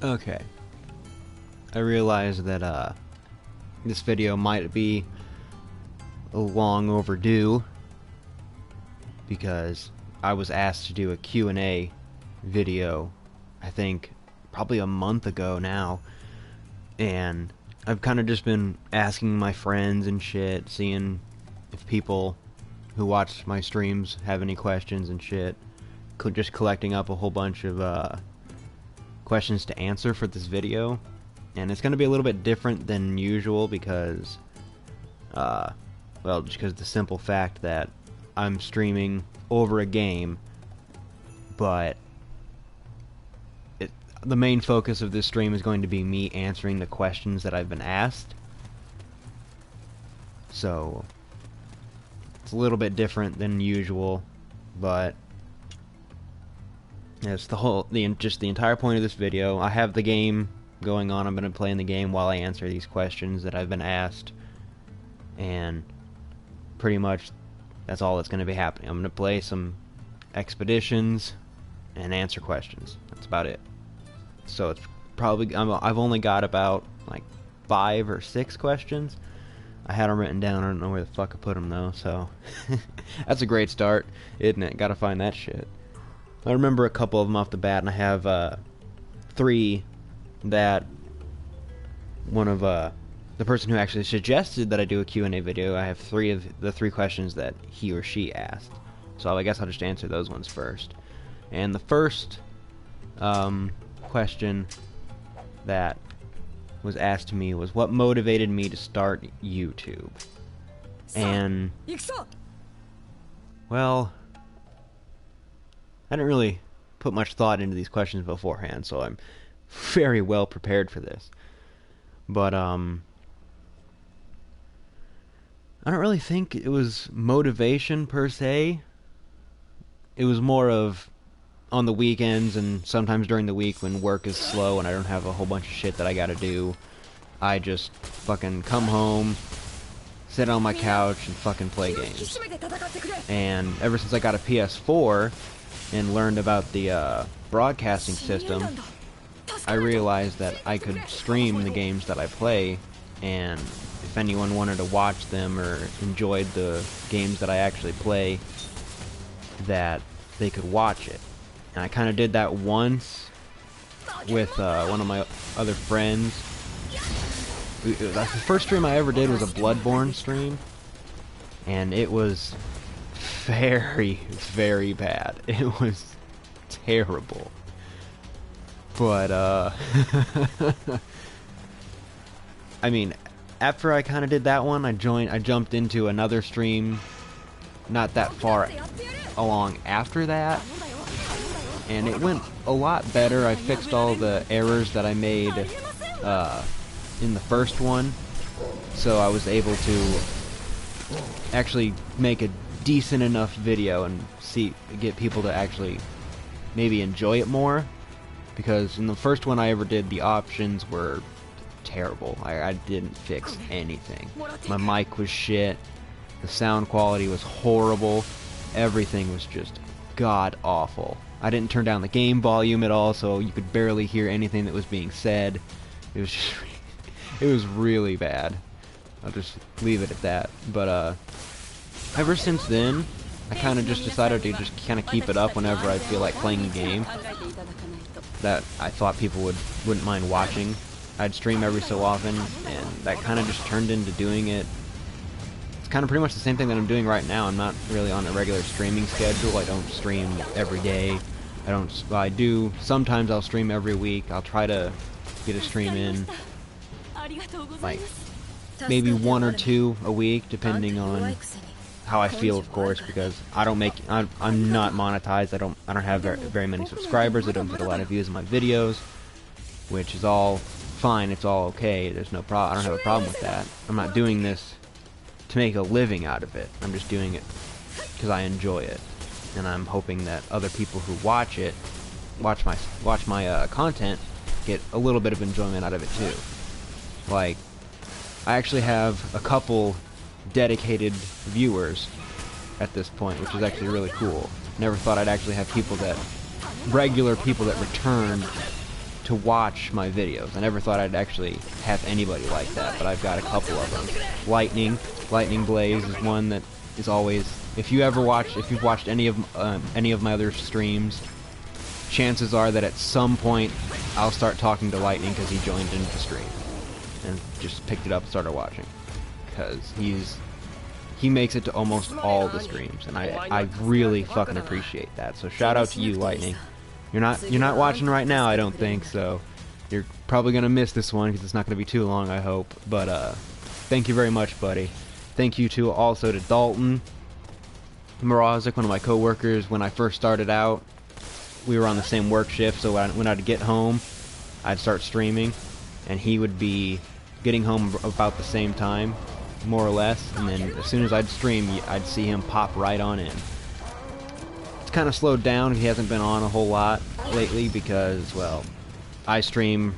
Okay. I realize that this video might be long overdue because I was asked to do a Q&A video, I think probably a month ago now, and I've kind of just been asking my friends and shit, seeing if people who watch my streams have any questions and shit, just collecting up a whole bunch of questions to answer for this video. And it's going to be a little bit different than usual because well, just because of the simple fact that I'm streaming over a game, but the main focus of this stream is going to be me answering the questions that I've been asked. So it's a little bit different than usual, but it's just the entire point of this video. I have the game going on. I'm going to be playing the game while I answer these questions that I've been asked, and pretty much that's all that's going to be happening. I'm going to play some expeditions and answer questions. That's about it. So it's probably I've only got about like 5 or 6 questions. I had them written down. I don't know where the fuck I put them though. So that's a great start, isn't it? Got to find that shit. I remember a couple of them off the bat, and I have 3 that one of the person who actually suggested that I do a Q&A video. I have 3 of the 3 questions that he or she asked. So I guess I'll just answer those ones first. And the first question that was asked to me was, what motivated me to start YouTube? And well, I didn't really put much thought into these questions beforehand, so I'm very well prepared for this. But I don't really think it was motivation per se. It was more of on the weekends and sometimes during the week when work is slow and I don't have a whole bunch of shit that I gotta do, I just fucking come home, sit on my couch, and fucking play games. And ever since I got a PS4 and learned about the broadcasting system, I realized that I could stream the games that I play, and if anyone wanted to watch them or enjoyed the games that I actually play, that they could watch it. And I kind of did that once with one of my other friends. The first stream I ever did was a Bloodborne stream, and it was very, very bad. It was terrible. But I mean, after I kind of did that one, I jumped into another stream not that far along after that, and it went a lot better. I fixed all the errors that I made in the first one, so I was able to actually make a decent enough video and get people to actually maybe enjoy it more. Because in the first one I ever did, the options were terrible. I didn't fix anything. My mic was shit. The sound quality was horrible. Everything was just god-awful. I didn't turn down the game volume at all, so you could barely hear anything that was being said. It was just, it was really bad. I'll just leave it at that. But ever since then, I kind of just decided to just kind of keep it up whenever I feel like playing a game that I thought people wouldn't mind watching. I'd stream every so often, and that kind of just turned into doing it. It's kind of pretty much the same thing that I'm doing right now. I'm not really on a regular streaming schedule. I don't stream every day. I do, sometimes I'll stream every week. I'll try to get a stream in, like, maybe 1 or 2 a week, depending on how I feel, of course, because I'm not monetized. I don't have very many subscribers. I don't get a lot of views on my videos, which is all fine. It's all okay. There's no problem. I don't have a problem with that. I'm not doing this to make a living out of it. I'm just doing it because I enjoy it, and I'm hoping that other people who watch my content get a little bit of enjoyment out of it too. Like, I actually have a couple dedicated viewers at this point, which is actually really cool. Never thought I'd actually have people that regular people that returned to watch my videos. I never thought I'd actually have anybody like that, but I've got a couple of them. Lightning Blaze is one that is always, if you've watched any of my other streams, chances are that at some point I'll start talking to Lightning because he joined into the stream and just picked it up and started watching, because he makes it to almost all the streams, and I really fucking appreciate that. So shout out to you, Lightning. You're not watching right now, I don't think, so you're probably gonna miss this one because it's not gonna be too long, I hope. But thank you very much, buddy. Thank you also to Dalton Morozic, one of my coworkers. When I first started out, we were on the same work shift, so when I'd get home, I'd start streaming, and he would be getting home about the same time, more or less, and then as soon as I'd stream, I'd see him pop right on in. It's kind of slowed down. He hasn't been on a whole lot lately because, well, I stream,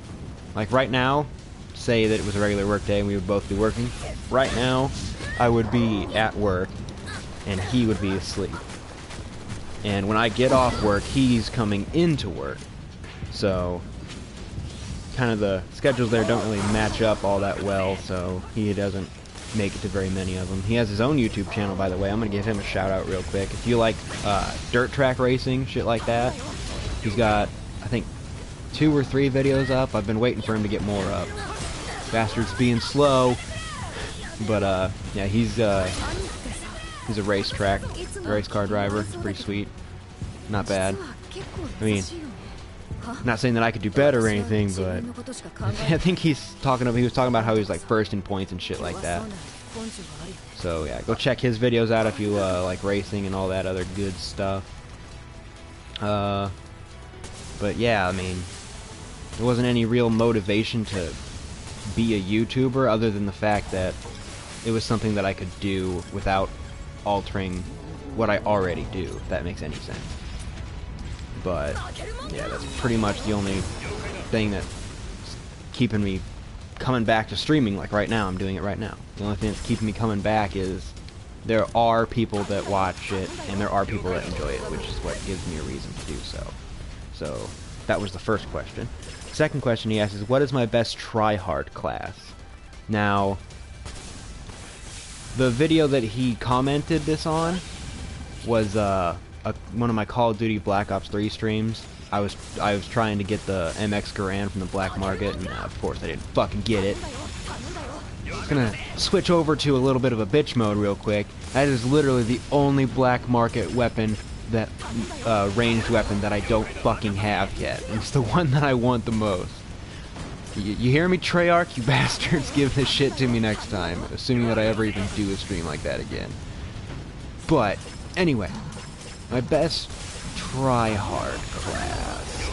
like right now, say that it was a regular work day and we would both be working. Right now, I would be at work and he would be asleep. And when I get off work, he's coming into work. So, kind of the schedules there don't really match up all that well, so he doesn't make it to very many of them. He has his own YouTube channel, by the way. I'm gonna give him a shout out real quick. If you like dirt track racing, shit like that, he's got, I think, 2 or 3 videos up. I've been waiting for him to get more up. Bastard's being slow, but yeah, he's a race car driver. He's pretty sweet, not bad. I mean, not saying that I could do better or anything, but I think he was talking about how he was like first in points and shit like that. So yeah, go check his videos out if you like racing and all that other good stuff. But yeah, I mean, there wasn't any real motivation to be a YouTuber other than the fact that it was something that I could do without altering what I already do, if that makes any sense. But yeah, that's pretty much the only thing that's keeping me coming back to streaming. Like right now, I'm doing it right now. The only thing that's keeping me coming back is there are people that watch it and there are people that enjoy it, which is what gives me a reason to do so. So that was the first question. Second question he asked is, what is my best tryhard class? Now, the video that he commented this on was one of my Call of Duty Black Ops 3 streams. I was trying to get the MX Garand from the black market, and of course I didn't fucking get it. I'm gonna switch over to a little bit of a bitch mode real quick. That is literally the only black market weapon, that ranged weapon, that I don't fucking have yet. And it's the one that I want the most. You hear me, Treyarch? You bastards, give this shit to me next time, assuming that I ever even do a stream like that again. But anyway, my best try-hard class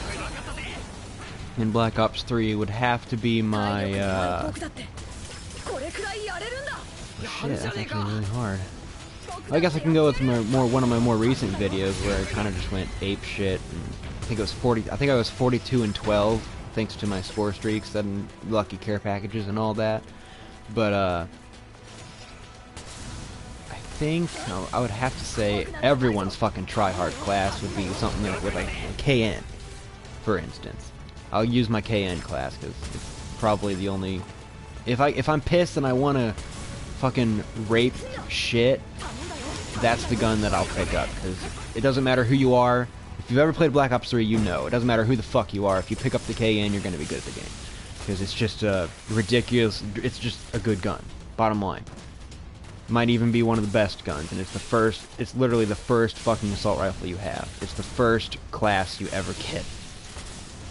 in Black Ops 3 would have to be my, shit, that's actually really hard. I guess I can go with one of my more recent videos where I kind of just went ape shit. And I think I was 42 and 12, thanks to my score streaks and lucky care packages and all that. But I think I would have to say everyone's fucking try-hard class would be something like with like KN, for instance. I'll use my KN class because it's probably the only. If I'm pissed and I want to fucking rape shit, that's the gun that I'll pick up, because it doesn't matter who you are. If you've ever played Black Ops 3, you know. It doesn't matter who the fuck you are. If you pick up the KN, you're going to be good at the game. Because it's just ridiculous. It's just a good gun. Bottom line. Might even be one of the best guns, and it's literally the first fucking assault rifle you have. It's the first class you ever get.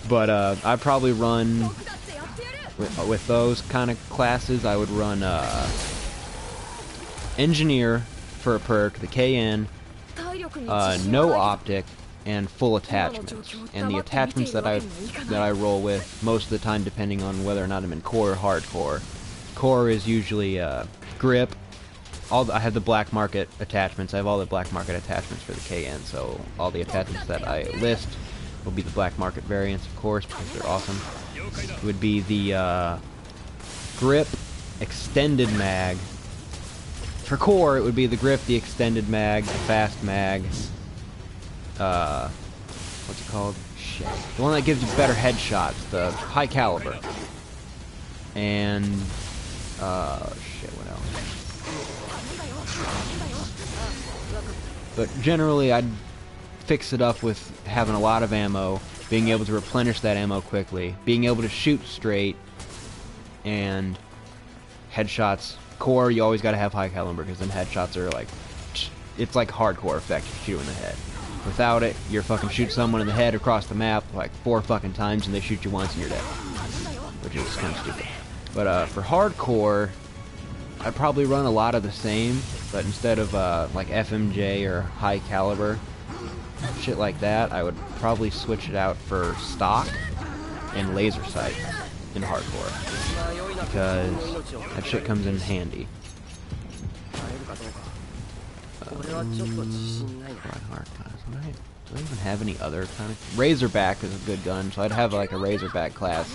But I'd probably run, with those kind of classes, I would run Engineer for a perk, the KN, no optic, and full attachments. And the attachments that I roll with most of the time, depending on whether or not I'm in core or hardcore. Core is usually grip. I have the black market attachments. I have all the black market attachments for the KN, so all the attachments that I list will be the black market variants, of course, because they're awesome. It would be the grip, extended mag. For core, it would be the grip, the extended mag, the fast mag, what's it called? Shit. The one that gives you better headshots, the high caliber. And shit, what else? But generally I'd fix it up with having a lot of ammo, being able to replenish that ammo quickly, being able to shoot straight, and headshots. Core, you always gotta have high caliber, because then headshots are like, it's like hardcore effect if you shoot in the head. Without it, you're fucking shoot someone in the head across the map like 4 fucking times and they shoot you once and you're dead. Which is kind of stupid. But for hardcore, I'd probably run a lot of the same, but instead of like FMJ or high caliber, shit like that, I would probably switch it out for stock and laser sight in hardcore, because that shit comes in handy. Do I even have any other kind of... Razorback is a good gun, so I'd have like a Razorback class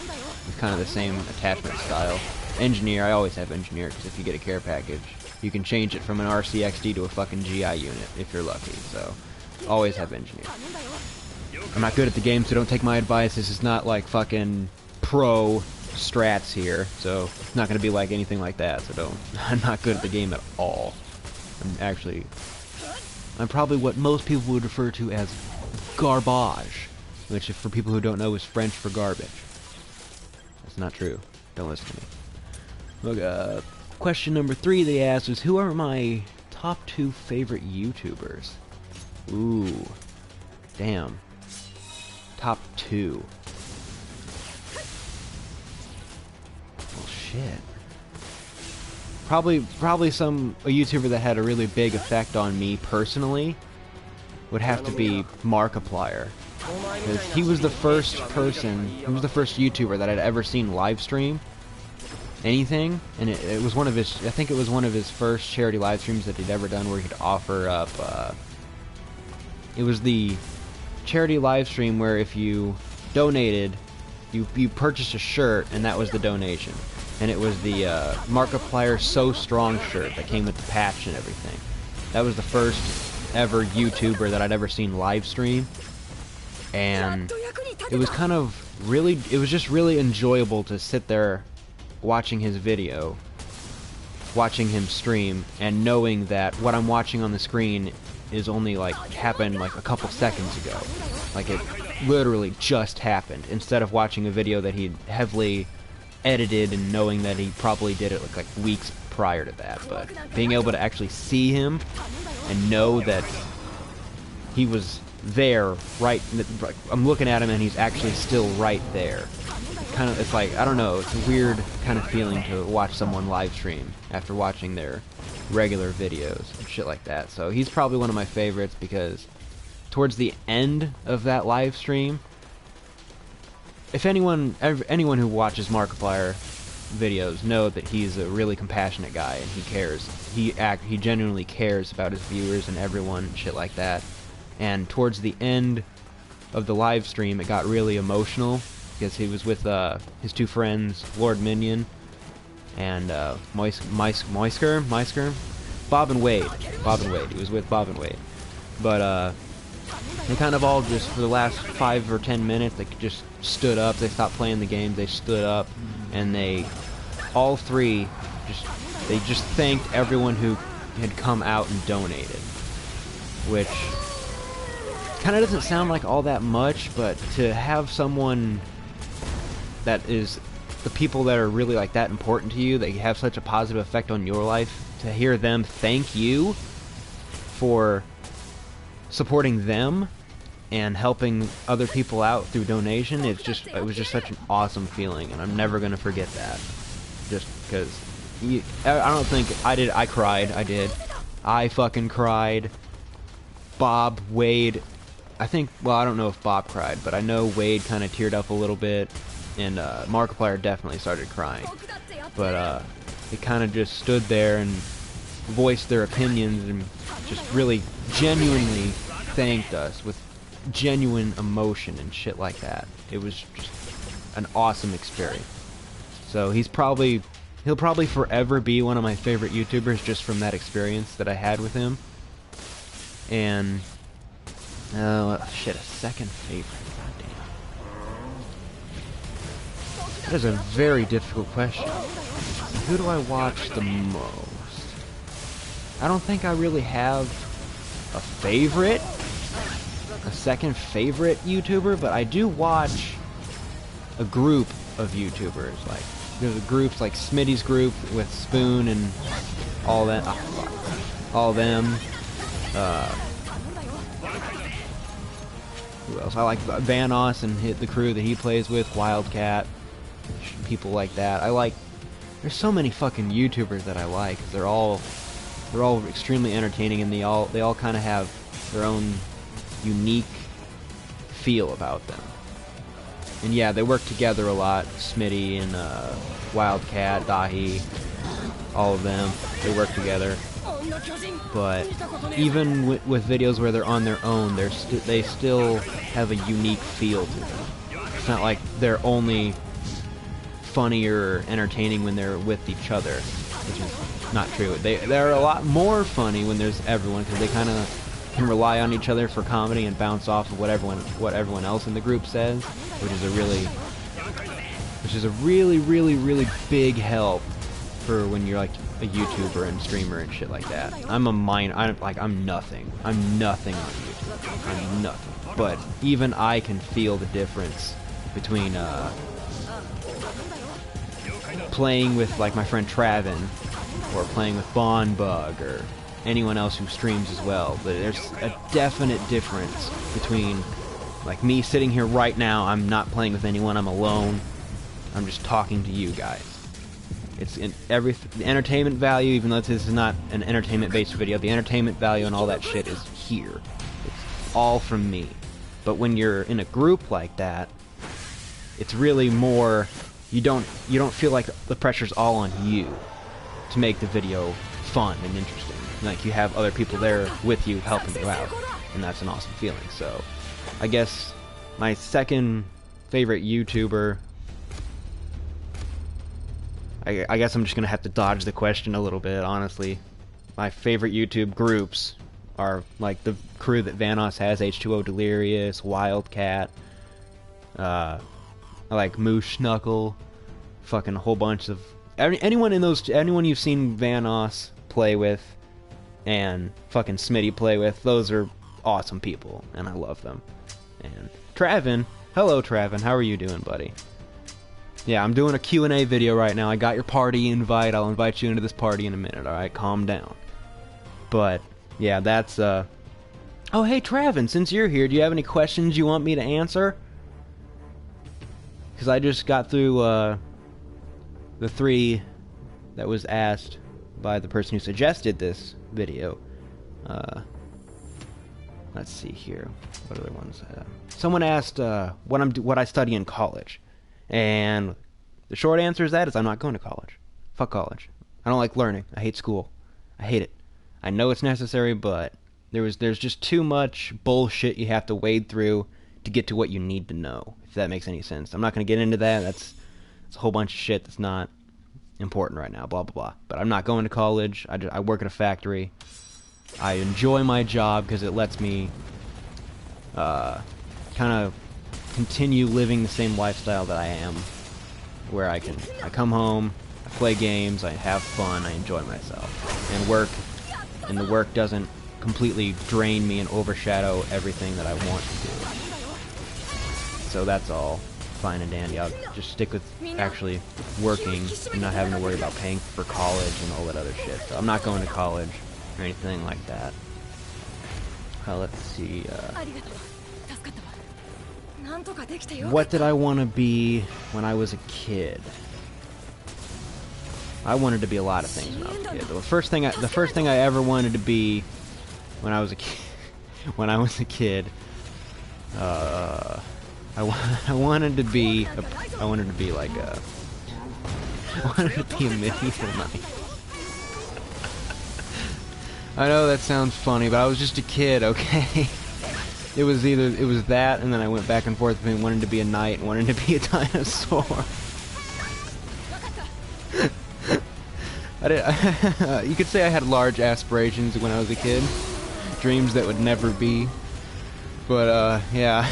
with kind of the same attachment style. Engineer, I always have Engineer, because if you get a care package, you can change it from an RCXD to a fucking GI unit, if you're lucky, so always have Engineer. I'm not good at the game, so don't take my advice. This is not like fucking pro strats here, so it's not going to be like anything like that, so don't... I'm not good at the game at all. I'm probably what most people would refer to as garbage, which, for people who don't know, is French for garbage. That's not true. Don't listen to me. Look, question number 3 they asked was, who are my top 2 favorite YouTubers? Ooh. Damn. Top 2. Well, shit. Probably a YouTuber that had a really big effect on me personally would have to be Markiplier, because he was the first YouTuber that I'd ever seen live stream anything, and it was one of his, I think it was one of his first charity live streams that he'd ever done, where he'd offer up, it was the charity live stream where if you donated, you purchased a shirt, and that was the donation. And it was the Markiplier So Strong shirt that came with the patch and everything. That was the first ever YouTuber that I'd ever seen live stream. And it was kind of really, it was just really enjoyable to sit there watching his video, watching him stream, and knowing that what I'm watching on the screen is only like happened like a couple seconds ago. Like it literally just happened, instead of watching a video that he'd heavily edited and knowing that he probably did it like weeks prior to that. But being able to actually see him and know that he was there, right, I'm looking at him and he's actually still right there. It's like, I don't know, it's a weird kind of feeling to watch someone live stream after watching their regular videos and shit like that. So he's probably one of my favorites, because towards the end of that live stream, if anyone who watches Markiplier videos know that he's a really compassionate guy and he cares. He genuinely cares about his viewers and everyone and shit like that. And towards the end of the live stream, it got really emotional, because he was with his 2 friends, Lord Minion and Meisker? Bob and Wade. He was with Bob and Wade. But they kind of all just, for the last 5 or 10 minutes, they just stood up. They stopped playing the game. They stood up, and all 3, they just thanked everyone who had come out and donated. Which kind of doesn't sound like all that much, but to have someone that is the people that are really like that important to you, that have such a positive effect on your life, to hear them thank you for supporting them and helping other people out through donation, it was just such an awesome feeling, and I'm never gonna forget that. Just because I don't think I cried. I did. I fucking cried. Bob, Wade, I think, well, I don't know if Bob cried, but I know Wade kind of teared up a little bit, and Markiplier definitely started crying. But they kind of just stood there and voiced their opinions and just really genuinely thanked us with genuine emotion and shit like that. It was just an awesome experience. So he'll probably forever be one of my favorite YouTubers, just from that experience that I had with him. And Oh, shit, a second favorite. Goddamn. That is a very difficult question. Who do I watch the most? I don't think I really have a favorite, a second favorite YouTuber, but I do watch a group of YouTubers. Like, there's groups like Smitty's group with Spoon and all that. Oh, fuck. All them. Who else? I like Vanos and the crew that he plays with, Wildcat, people like that. I like. There's so many fucking YouTubers that I like. They're all extremely entertaining, and they all kind of have their own unique feel about them. And yeah, they work together a lot. Smitty and Wildcat, Dahi, all of them, they work together. But even with videos where they're on their own, they still have a unique feel to them. It's not like they're only funny or entertaining when they're with each other, which is not true. They're a lot more funny when there's everyone, because they kind of can rely on each other for comedy and bounce off of what everyone else in the group says, which is a really big help for when you're like a YouTuber and streamer and shit like that. I'm nothing. I'm nothing on YouTube. I'm nothing. But even I can feel the difference between playing with like my friend Travin, or playing with Bug, or anyone else who streams as well. But there's a definite difference between like me sitting here right now. I'm not playing with anyone. I'm alone. I'm just talking to you guys. It's in the entertainment value, even though this is not an entertainment-based video, the entertainment value and all that shit is here. It's all from me. But when you're in a group like that, it's really more, you don't feel like the pressure's all on you to make the video fun and interesting. Like, you have other people there with you helping you out, and that's an awesome feeling. So I guess my second favorite YouTuber, I guess I'm just gonna have to dodge the question a little bit, honestly. My favorite YouTube groups are like the crew that Vanos has, H2O Delirious, Wildcat, I like Moosh Knuckle, fucking a whole bunch of anyone you've seen Vanos play with and fucking Smitty play with. Those are awesome people, and I love them. And Travin, hello Travin, how are you doing, buddy? Yeah, I'm doing a Q&A video right now. I got your party invite. I'll invite you into this party in a minute, alright? Calm down. But, yeah, that's, Oh, hey, Travin, since you're here, do you have any questions you want me to answer? Because I just got through, the 3 that was asked by the person who suggested this video. Let's see here. What other ones? Someone asked, what I study in college. And the short answer is I'm not going to college. Fuck college. I don't like learning. I hate school. I hate it. I know it's necessary, but there's just too much bullshit you have to wade through to get to what you need to know, if that makes any sense. I'm not going to get into that. It's a whole bunch of shit that's not important right now, blah, blah, blah. But I'm not going to college. I work at a factory. I enjoy my job because it lets me kind of continue living the same lifestyle that I am, where I come home, I play games, I have fun, I enjoy myself, and the work doesn't completely drain me and overshadow everything that I want to do. So that's all fine and dandy. I'll just stick with actually working and not having to worry about paying for college and all that other shit. So I'm not going to college or anything like that. Let's see, what did I want to be when I was a kid? I wanted to be a lot of things when I was a kid. The first thing I ever wanted to be when I was a kid, I wanted to be a medieval knight. I know that sounds funny, but I was just a kid, okay? It was that, and then I went back and forth between wanting to be a knight and wanting to be a dinosaur. You could say I had large aspirations when I was a kid. Dreams that would never be. But yeah.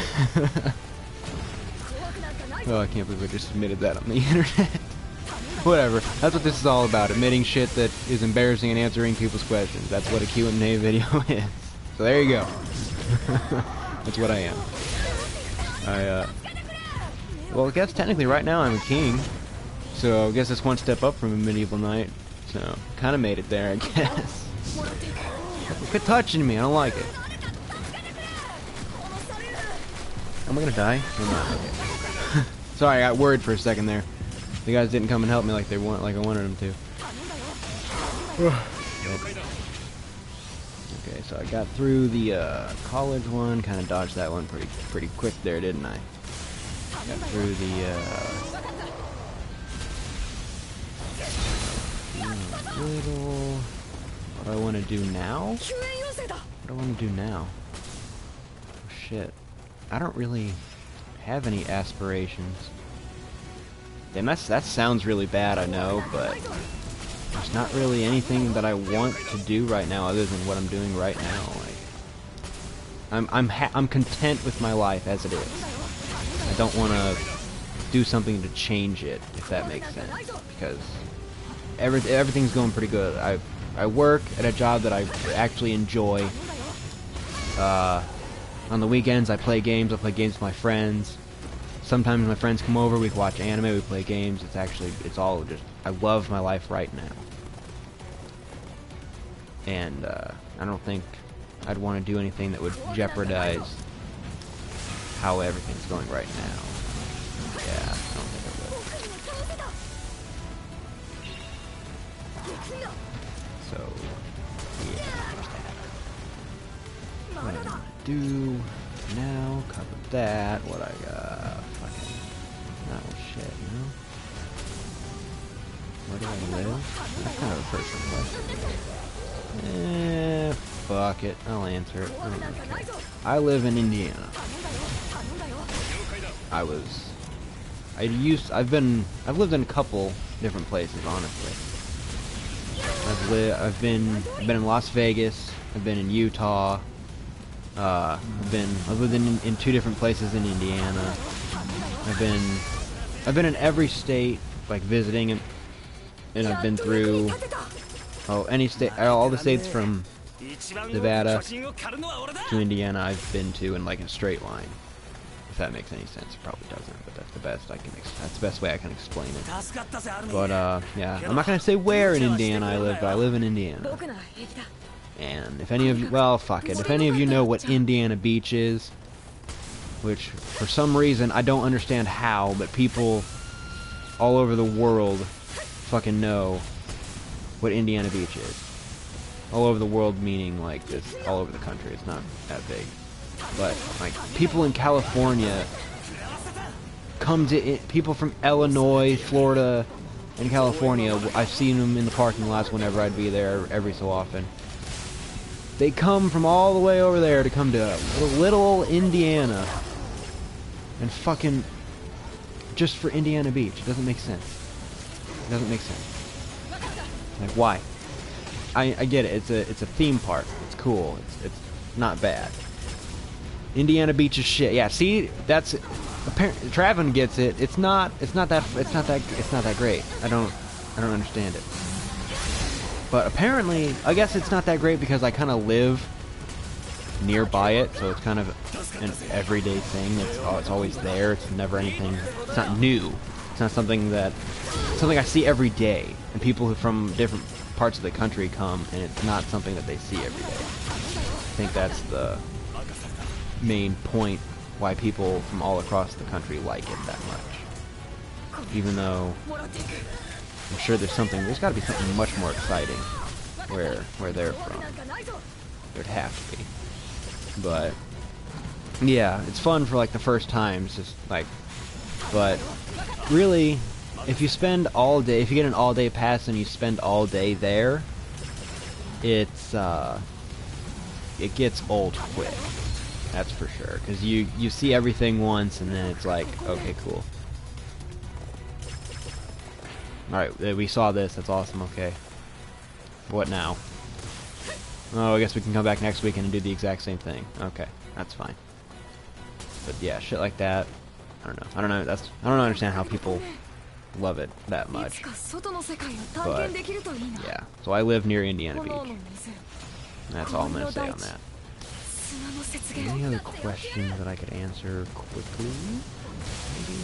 Oh, I can't believe I just admitted that on the internet. Whatever. That's what this is all about. Admitting shit that is embarrassing and answering people's questions. That's what a Q&A video is. So there you go. That's what I am. Well, I guess technically right now I'm a king. So I guess it's one step up from a medieval knight. So, kind of made it there, I guess. Quit touching me. I don't like it. Am I gonna die? I'm not. Okay. Sorry, I got worried for a second there. The guys didn't come and help me like I wanted them to. Okay, so I got through the college one, kind of dodged that one pretty quick there, didn't I? Got through the little. What do I want to do now? What do I want to do now? Oh, shit. I don't really have any aspirations. Damn, that sounds really bad, I know, but there's not really anything that I want to do right now other than what I'm doing right now. Like, I'm content with my life as it is. I don't want to do something to change it, if that makes sense, because everything's going pretty good. I work at a job that I actually enjoy. On the weekends, I play games. I play games with my friends. Sometimes my friends come over, we watch anime, we play games. It's all just, I love my life right now. And, I don't think I'd want to do anything that would jeopardize how everything's going right now. Yeah, I don't think I would. So, yeah, there's that. What do I want to do now? Cover that. What I got? Oh shit, you know? Where do I live? That's kind of a personal question. Fuck it. I'll answer it. I don't really care. I live in Indiana. I've lived in a couple different places, honestly. I've been in Las Vegas. I've been in Utah. I've lived in 2 different places in Indiana. I've been in every state, like visiting, and I've been through any state, all the states from Nevada to Indiana. I've been to in like a straight line. If that makes any sense, it probably doesn't, but that's the best that's the best way I can explain it. But yeah, I'm not gonna say where in Indiana I live, but I live in Indiana. And if any of you, well, fuck it, if any of you know what Indiana Beach is, which for some reason I don't understand how, but people all over the world fucking know what Indiana Beach is. All over the world meaning like it's all over the country, it's not that big. But like people in California come to it, people from Illinois, Florida, and California, I've seen them in the parking lots whenever I'd be there every so often. They come from all the way over there to come to little old Indiana. And fucking just for Indiana Beach. It doesn't make sense. It doesn't make sense. Like, why? I get it. It's a theme park. It's cool. It's not bad. Indiana Beach is shit. Yeah, see, that's apparently Traven gets it. It's not that great. I don't understand it. But apparently, I guess it's not that great because I kind of live nearby it, so it's kind of an everyday thing. It's always there. It's never anything. It's not new. It's not something I see every day, and people who from different parts of the country come, and it's not something that they see every day. I think that's the main point why people from all across the country like it that much. Even though I'm sure there's got to be something much more exciting where they're from. There'd have to be. But yeah, it's fun for like the first times, just like, but really, if you spend all day, if you get an all-day pass and you spend all day there, it gets old quick. That's for sure, because you see everything once and then it's like, okay, cool. Alright, we saw this, that's awesome, okay. What now? Oh, I guess we can come back next weekend and do the exact same thing. Okay, that's fine. But yeah, shit like that. I don't know. I don't know. Understand how people love it that much. But yeah. So I live near Indiana Beach. That's all I'm gonna say on that. Any other questions that I could answer quickly? Maybe?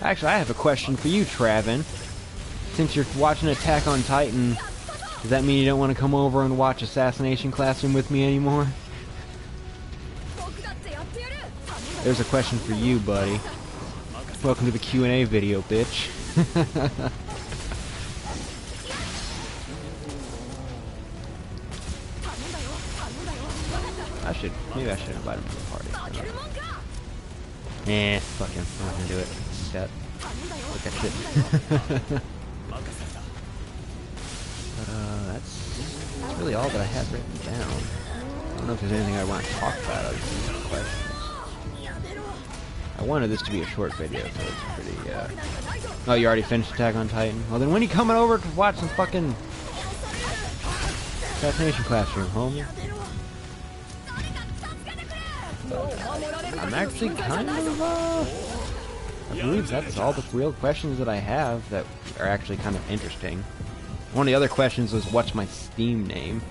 Actually, I have a question for you, Travin. Since you're watching Attack on Titan, does that mean you don't want to come over and watch Assassination Classroom with me anymore? There's a question for you, buddy. Welcome to the Q&A video, bitch. Maybe I should invite him to the party. Fuck him. I'm not gonna do it. Look at shit. But, that's really all that I had written down. I don't know if there's anything I want to talk about other than these questions. I wanted this to be a short video, so it's pretty, Oh, you already finished Attack on Titan? Well, then when are you coming over to watch some fucking Assassination Classroom, homie? I'm actually kind of, I believe that's all the real questions that I have that are actually kind of interesting. One of the other questions was, what's my Steam name?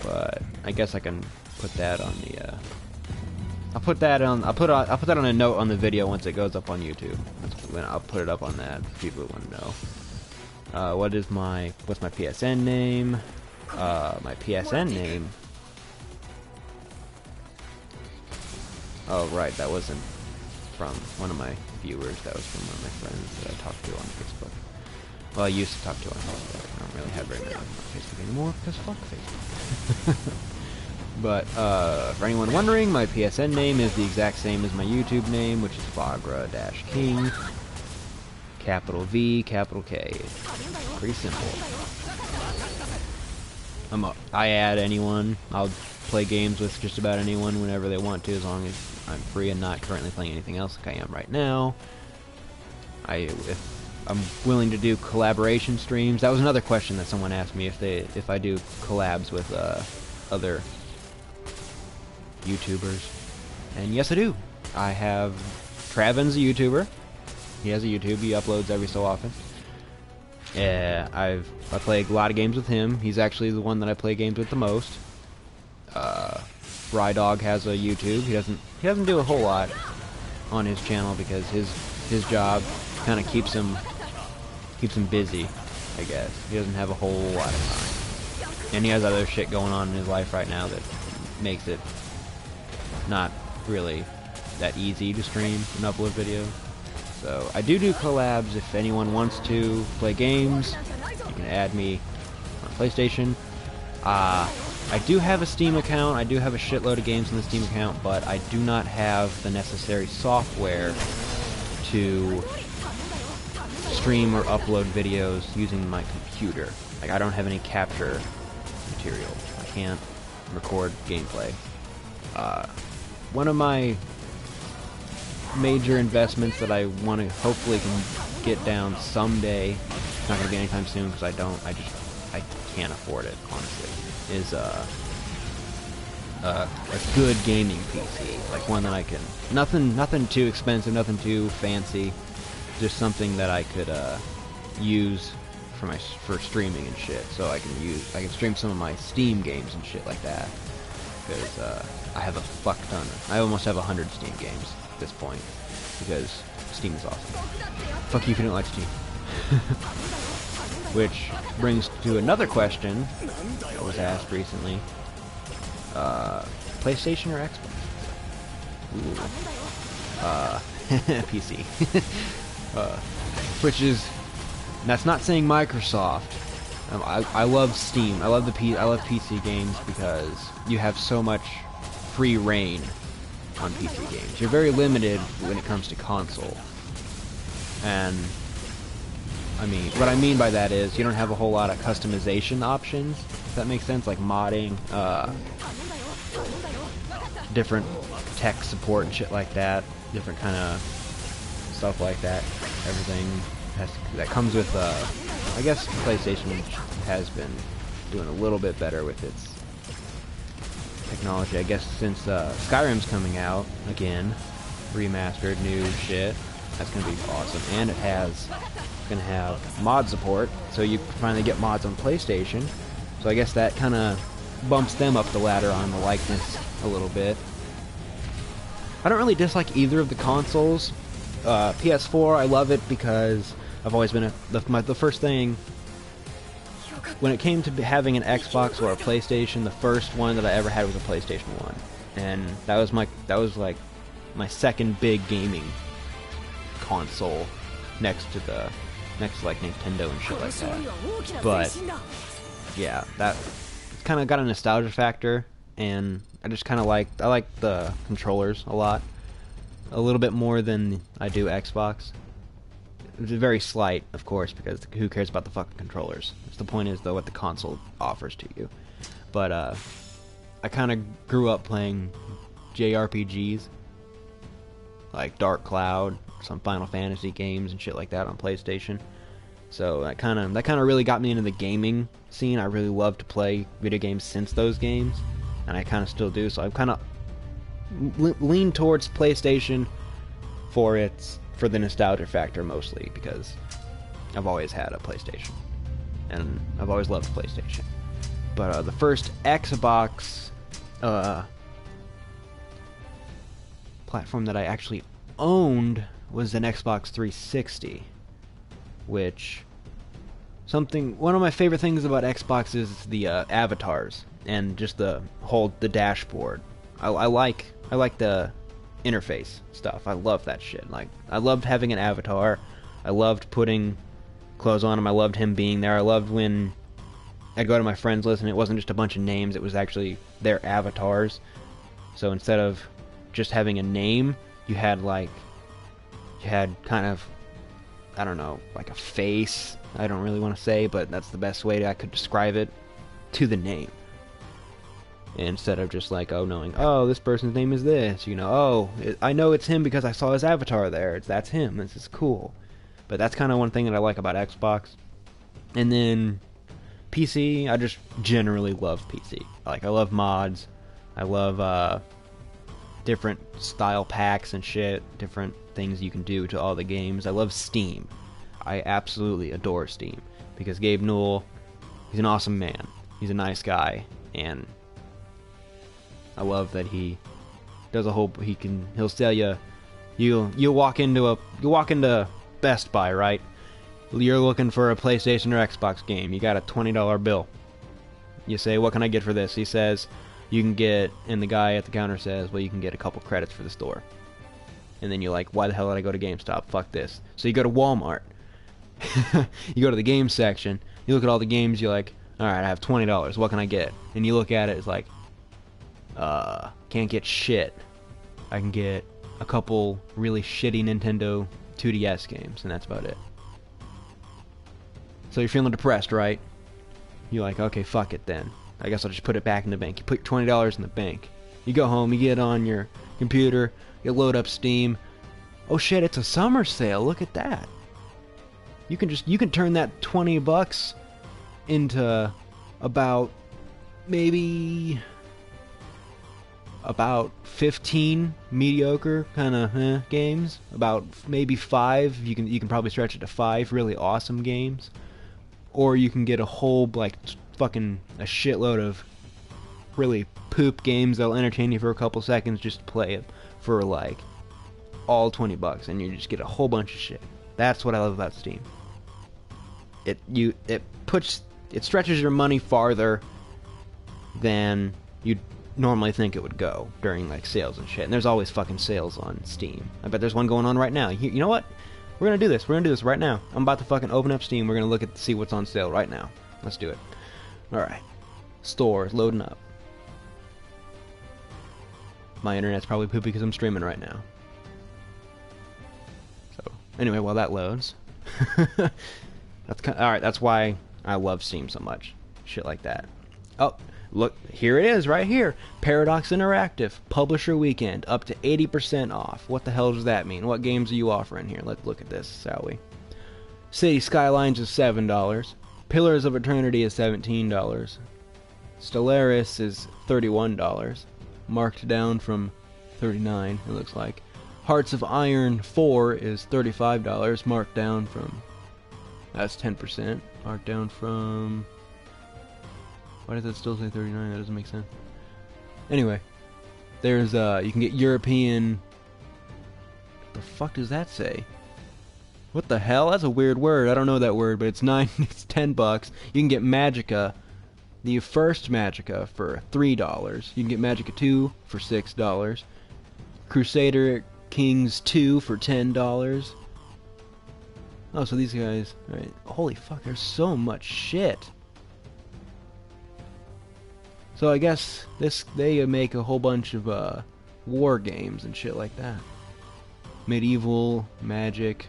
But I guess I can put that on the, I'll put that on a note on the video once it goes up on YouTube. I'll put it up on that for people who want to know. What's my PSN name? My PSN name. Oh, right, that wasn't from one of my viewers, that was from one of my friends that I talked to on Facebook. Well, I used to talk to on Facebook. I don't really have very many on Facebook anymore, because fuck Facebook. But, for anyone wondering, my PSN name is the exact same as my YouTube name, which is Vagra-King. Capital V, capital K. Pretty simple. I add anyone. I'll play games with just about anyone whenever they want to, as long as I'm free and not currently playing anything else like I am right now. If I'm willing to do collaboration streams. That was another question that someone asked me, if I do collabs with other YouTubers. And yes, I do. I have Travin's a YouTuber. He has a YouTube. He uploads every so often. I play a lot of games with him. He's actually the one that I play games with the most. Rydog has a YouTube. He doesn't do a whole lot on his channel because his job kind of keeps him busy, I guess. He doesn't have a whole lot of time. And he has other shit going on in his life right now that makes it not really that easy to stream and upload videos. So I do collabs. If anyone wants to play games, you can add me on PlayStation. I do have a Steam account. I do have a shitload of games in the Steam account, but I do not have the necessary software to stream or upload videos using my computer. Like, I don't have any capture material. I can't record gameplay. One of my major investments that I want to hopefully can get down someday, it's not going to be anytime soon because I can't afford it, honestly, is a good gaming PC, like one that I can, nothing too expensive, nothing too fancy, just something that I could use for streaming and shit. So I can stream some of my Steam games and shit like that, because I have a fuck ton. I almost have 100 Steam games at this point, because Steam is awesome. Fuck you if you don't like Steam. Which brings to another question that was asked recently. PlayStation or Xbox? Ooh. PC. Which is, that's not saying Microsoft. I love Steam. I love PC games because you have so much free reign on PC games. You're very limited when it comes to console. And I mean, what I mean by that is you don't have a whole lot of customization options, if that makes sense, like modding, different tech support and shit like that, different kind of stuff like that. Everything that comes with, I guess PlayStation has been doing a little bit better with its technology. I guess since Skyrim's coming out again, remastered, new shit, that's gonna be awesome. And it's gonna have mod support, so you finally get mods on PlayStation. So I guess that kind of bumps them up the ladder on the likeness a little bit. I don't really dislike either of the consoles. PS4, I love it because I've always been the first thing when it came to having an Xbox or a PlayStation. The first one that I ever had was a PlayStation 1, and that was like my second big gaming console next to like Nintendo and shit like that. But yeah, it's kind of got a nostalgia factor, and I just kind of like the controllers a lot. A little bit more than I do Xbox. It's very slight, of course, because who cares about the fucking controllers? The point is, though, what the console offers to you. But I kind of grew up playing JRPGs, like Dark Cloud, some Final Fantasy games and shit like that on PlayStation. So that kind of really got me into the gaming scene. I really love to play video games since those games, and I kind of still do. So I've kind of lean towards PlayStation for the nostalgia factor, mostly because I've always had a PlayStation and I've always loved PlayStation. But the first Xbox platform that I actually owned was an Xbox 360, which one of my favorite things about Xbox is the avatars and just the dashboard. I like the interface stuff. I love that shit. Like, I loved having an avatar. I loved putting clothes on him. I loved him being there. I loved when I'd go to my friends list and it wasn't just a bunch of names, it was actually their avatars. So instead of just having a name, you had kind of, I don't know, like a face. I don't really want to say, but that's the best way I could describe it, to the name. Instead of just like, knowing, this person's name is this, I know it's him because I saw his avatar there. That's him. This is cool. But that's kind of one thing that I like about Xbox. And then PC, I just generally love PC. Like, I love mods. I love different style packs and shit, different things you can do to all the games. I love Steam. I absolutely adore Steam because Gabe Newell, he's an awesome man. He's a nice guy, and I love that he does he'll sell you. You'll walk into Best Buy, right? You're looking for a PlayStation or Xbox game. You got a $20 bill. You say, "What can I get for this?" He says, "You can get," and the guy at the counter says, "Well, you can get a couple credits for the store." And then you're like, "Why the hell did I go to GameStop? Fuck this." So you go to Walmart. You go to the game section. You look at all the games. You're like, "All right, I have $20. What can I get?" And you look at it. It's like, can't get shit. I can get a couple really shitty Nintendo 2DS games, and that's about it. So you're feeling depressed, right? You're like, okay, fuck it then. I guess I'll just put it back in the bank. You put your $20 in the bank. You go home, you get on your computer, you load up Steam. Oh shit, it's a summer sale. Look at that. You can turn that $20 into about 15 mediocre kind of games. About maybe 5. You can probably stretch it to 5 really awesome games. Or you can get a whole fucking a shitload of really poop games that'll entertain you for a couple seconds just to play it for like all $20, and you just get a whole bunch of shit. That's what I love about Steam. It stretches your money farther than you'd normally think it would go during like sales and shit. And there's always fucking sales on Steam. I bet there's one going on right now. You know what? We're gonna do this. We're gonna do this right now. I'm about to fucking open up Steam. We're gonna see what's on sale right now. Let's do it. Alright. Store is loading up. My internet's probably poopy because I'm streaming right now. So, anyway, while that loads. Alright, that's why I love Steam so much. Shit like that. Oh, look, here it is, right here. Paradox Interactive, Publisher Weekend, up to 80% off. What the hell does that mean? What games are you offering here? Let's look at this, shall we? City Skylines is $7. Pillars of Eternity is $17. Stellaris is $31. Marked down from $39, it looks like. Hearts of Iron 4 is $35. Marked down from... That's 10%. Marked down from... Why does that still say 39? That doesn't make sense. Anyway. There's, you can get European... What the fuck does that say? What the hell? That's a weird word. I don't know that word, but it's it's $10. You can get Magicka, the first Magicka, for $3. You can get Magicka 2 for $6. Crusader Kings 2 for $10. Oh, so these guys... Right. Holy fuck, there's so much shit. So I guess they make a whole bunch of war games and shit like that. Medieval, Magic,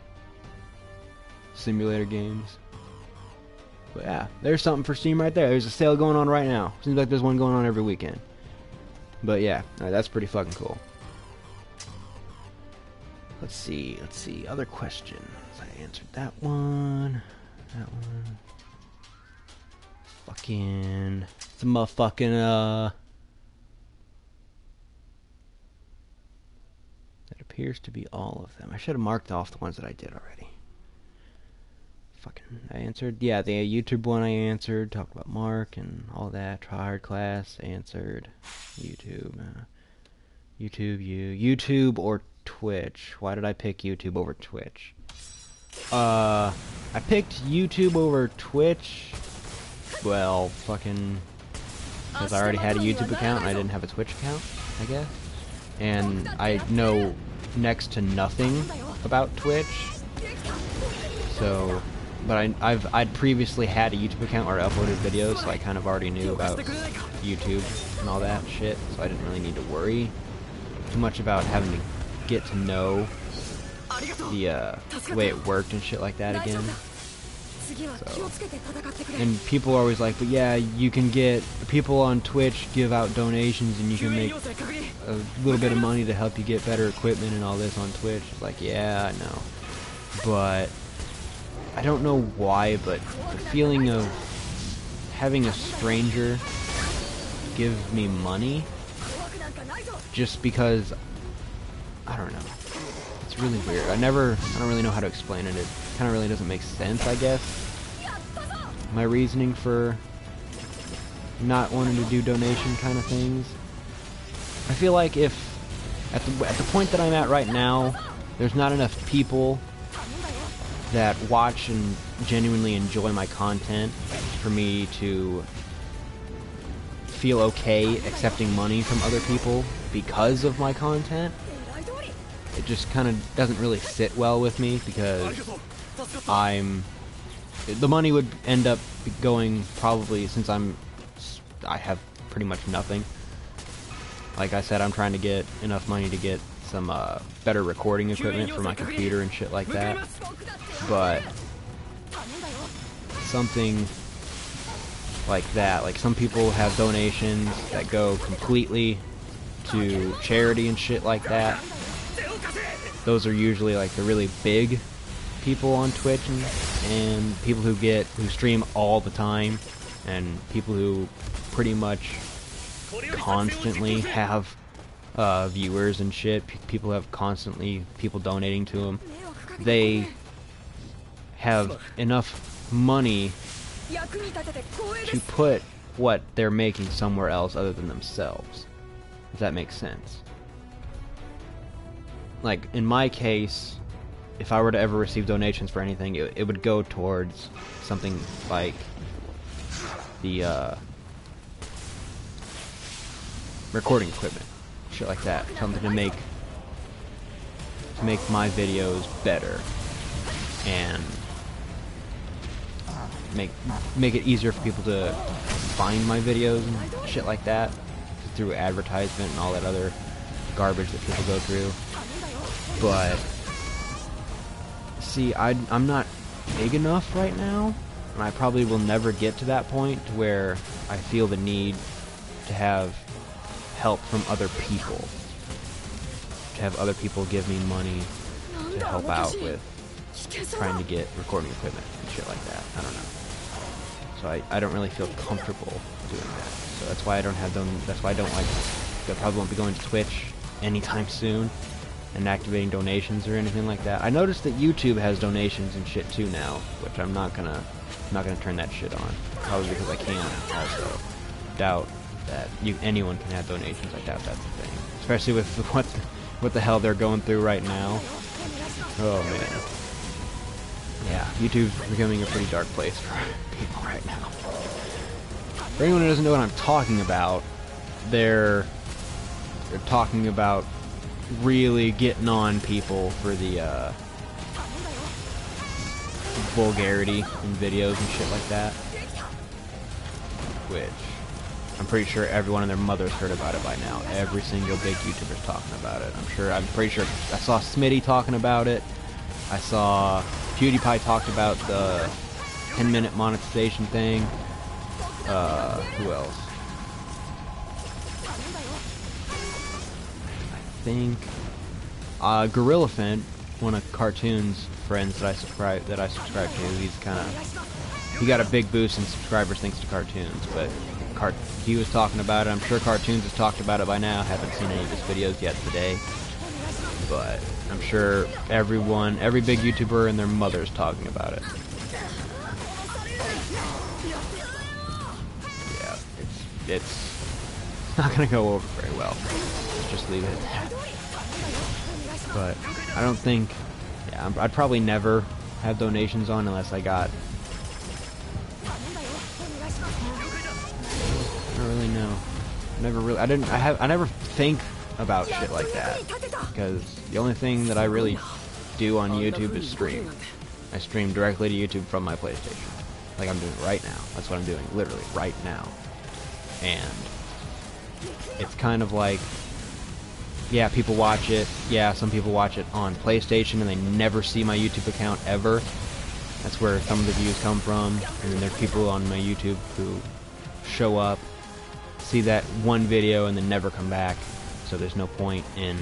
simulator games. But yeah, there's something for Steam right there. There's a sale going on right now. Seems like there's one going on every weekend. But yeah, that's pretty fucking cool. Let's see. Other questions. I answered that one. That one. Fucking... It's a motherfucking, That appears to be all of them. I should have marked off the ones that I did already. Fucking... I answered... Yeah, the YouTube one I answered. Talked about Mark and all that. Tryhard class. Answered. YouTube. YouTube or Twitch. Why did I pick YouTube over Twitch? I picked YouTube over Twitch. Well, fucking... Because I already had a YouTube account and I didn't have a Twitch account, I guess. And I know next to nothing about Twitch. So... But I'd previously had a YouTube account where I uploaded videos, so I kind of already knew about YouTube and all that shit. So I didn't really need to worry too much about having to get to know the way it worked and shit like that again. So, and people are always like, but yeah, you can get people on Twitch give out donations and you can make a little bit of money to help you get better equipment and all this on Twitch. It's like, yeah, I know, but I don't know why, but the feeling of having a stranger give me money just because, I don't know, it's really weird. I don't really know how to explain it. It kind of really doesn't make sense, I guess. My reasoning for not wanting to do donation kind of things. I feel like if at the point that I'm at right now, there's not enough people that watch and genuinely enjoy my content for me to feel okay accepting money from other people because of my content. It just kind of doesn't really sit well with me because the money would end up going probably, since I have pretty much nothing. Like I said, I'm trying to get enough money to get some better recording equipment for my computer and shit like that. But something like that, like some people have donations that go completely to charity and shit like that. Those are usually like the really big people on Twitch and people who stream all the time, and people who pretty much constantly have viewers and shit. People have constantly people donating to them. They have enough money to put what they're making somewhere else other than themselves. If that makes sense. Like, in my case, if I were to ever receive donations for anything, it would go towards something like the recording equipment, shit like that, something to make my videos better and make it easier for people to find my videos and shit like that through advertisement and all that other garbage that people go through. But see, I'm not big enough right now, and I probably will never get to that point to where I feel the need to have help from other people, to have other people give me money to help out with trying to get recording equipment and shit like that. I don't know. so I don't really feel comfortable doing that. So that's why I don't have them. That's why I don't like. I probably won't be going to Twitch anytime soon and activating donations or anything like that. I noticed that YouTube has donations and shit too now, which I'm not gonna turn that shit on. Probably because I can't. Also, doubt that anyone can have donations. I doubt that's a thing, especially with what the hell they're going through right now. Oh man. Yeah, YouTube's becoming a pretty dark place for people right now. For anyone who doesn't know what I'm talking about, they're talking about really getting on people for the vulgarity in videos and shit like that. Which I'm pretty sure everyone and their mother's heard about it by now. Every single big YouTuber's talking about it. I'm pretty sure I saw Smitty talking about it. I saw PewDiePie talked about the 10-minute monetization thing. Who else? I think GorillaFant, one of Cartoon's friends that I subscribe to. He got a big boost in subscribers thanks to Cartoons, but he was talking about it. I'm sure Cartoons has talked about it by now. Haven't seen any of his videos yet today, but I'm sure every big YouTuber and their mother's talking about it. Yeah, it's not gonna go over very well. Let's just leave it at that. But I don't think, yeah, I'd probably never have donations on unless I got. I don't really know. I never think about shit like that, because the only thing that I really do on YouTube is stream. I stream directly to YouTube from my PlayStation, like I'm doing right now. That's what I'm doing, literally right now. And it's kind of like, yeah, people watch it. Yeah, some people watch it on PlayStation and they never see my YouTube account ever. That's where some of the views come from. And then there's people on my YouTube who show up, see that one video, and then never come back. So there's no point in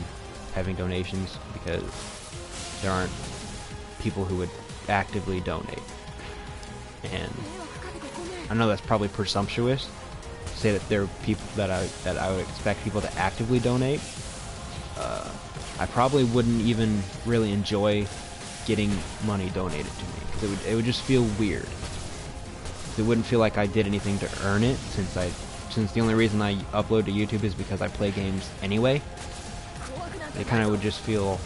having donations because there aren't people who would actively donate. And I know that's probably presumptuous to say that there are people that I would expect people to actively donate. I probably wouldn't even really enjoy getting money donated to me, because it would just feel weird. It wouldn't feel like I did anything to earn it, since the only reason I upload to YouTube is because I play games anyway. It kind of would just feel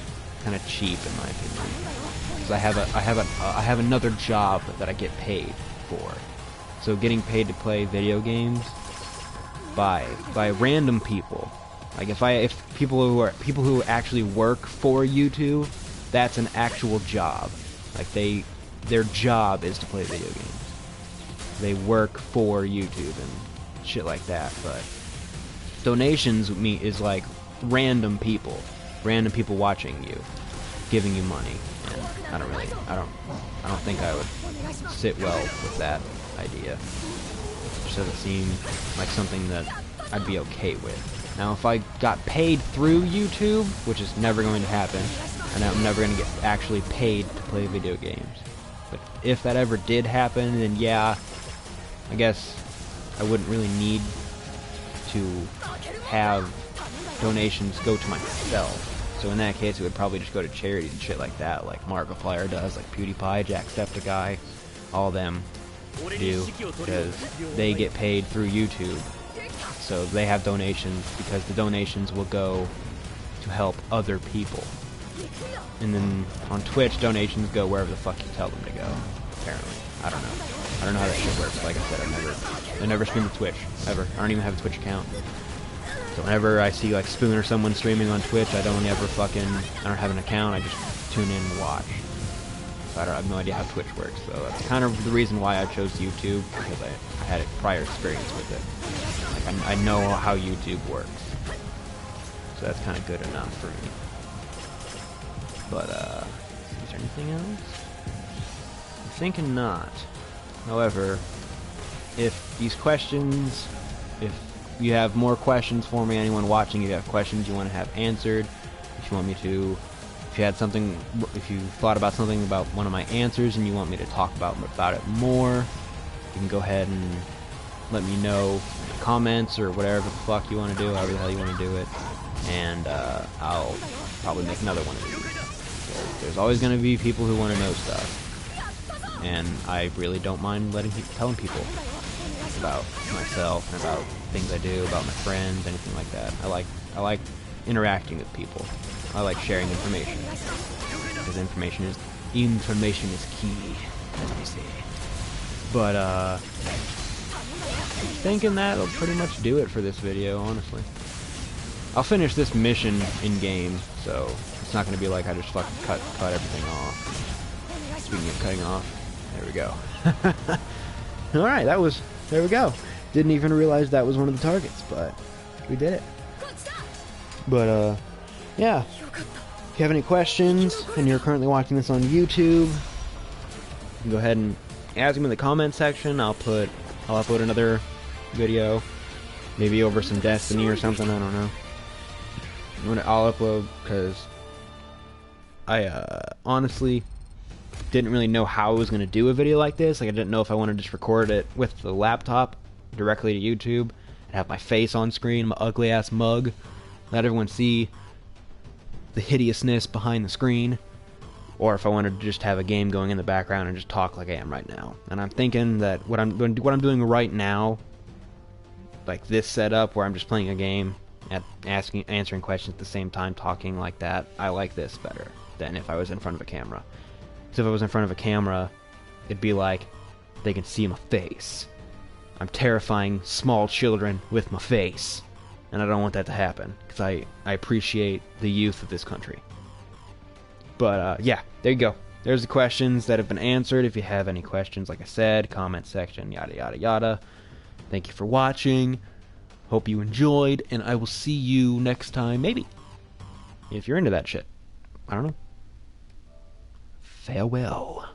kind of cheap in my opinion, because I have another job that I get paid for. So getting paid to play video games by random people, like if people who actually work for YouTube, that's an actual job. Like their job is to play video games. They work for YouTube and shit like that. But donations is like random people watching you, giving you money, and I don't think I would sit well with that idea. It just doesn't seem like something that I'd be okay with. Now, if I got paid through YouTube, which is never going to happen, and I'm never going to get actually paid to play video games, but if that ever did happen, then yeah, I guess I wouldn't really need to have donations go to myself. So in that case, it would probably just go to charity and shit like that, like Markiplier does, like PewDiePie, Jacksepticeye, all them do, because they get paid through YouTube. So they have donations because the donations will go to help other people. And then on Twitch, donations go wherever the fuck you tell them to go, apparently. I don't know how that shit works. Like I said, I never streamed to Twitch, ever. I don't even have a Twitch account. So whenever I see like Spoon or someone streaming on Twitch, I don't have an account, I just tune in and watch. So I have no idea how Twitch works, so that's kind of the reason why I chose YouTube, because I had a prior experience with it. Like I know how YouTube works. So that's kind of good enough for me. But, is there anything else? I'm thinking not. However, if you have more questions for me, anyone watching, if you have questions you want to have answered, if you thought about something about one of my answers and you want me to talk about it more, you can go ahead and let me know in the comments or whatever the fuck you want to do, however the hell you want to do it, and I'll probably make another one of these. There's always going to be people who want to know stuff, and I really don't mind telling people about myself and about things I do, about my friends, anything like that. I like interacting with people. I like sharing information, because information is key, as we say. But thinking that'll pretty much do it for this video, honestly. I'll finish this mission in game, so it's not going to be like I just fucking cut everything off. Speaking of cutting off, there we go. Alright, there we go. Didn't even realize that was one of the targets, but we did it. But, yeah. If you have any questions, and you're currently watching this on YouTube, you can go ahead and ask them in the comment section. I'll upload another video, maybe over some Destiny or something, I don't know. I'll upload, because I, honestly didn't really know how I was going to do a video like this. Like, I didn't know if I wanted to just record it with the laptop directly to YouTube and have my face on screen, my ugly ass mug, let everyone see the hideousness behind the screen, or if I wanted to just have a game going in the background and just talk like I am right now. And I'm thinking that what I'm doing right now, like this setup where I'm just playing a game, answering questions at the same time, talking like that, I like this better than if I was in front of a camera. So if I was in front of a camera, it'd be like they can see my face. I'm terrifying small children with my face, and I don't want that to happen, because I appreciate the youth of this country. But yeah, there you go. There's the questions that have been answered. If you have any questions, like I said, comment section, yada yada yada. Thank you for watching. Hope you enjoyed, and I will see you next time, maybe. If you're into that shit. I don't know. Farewell.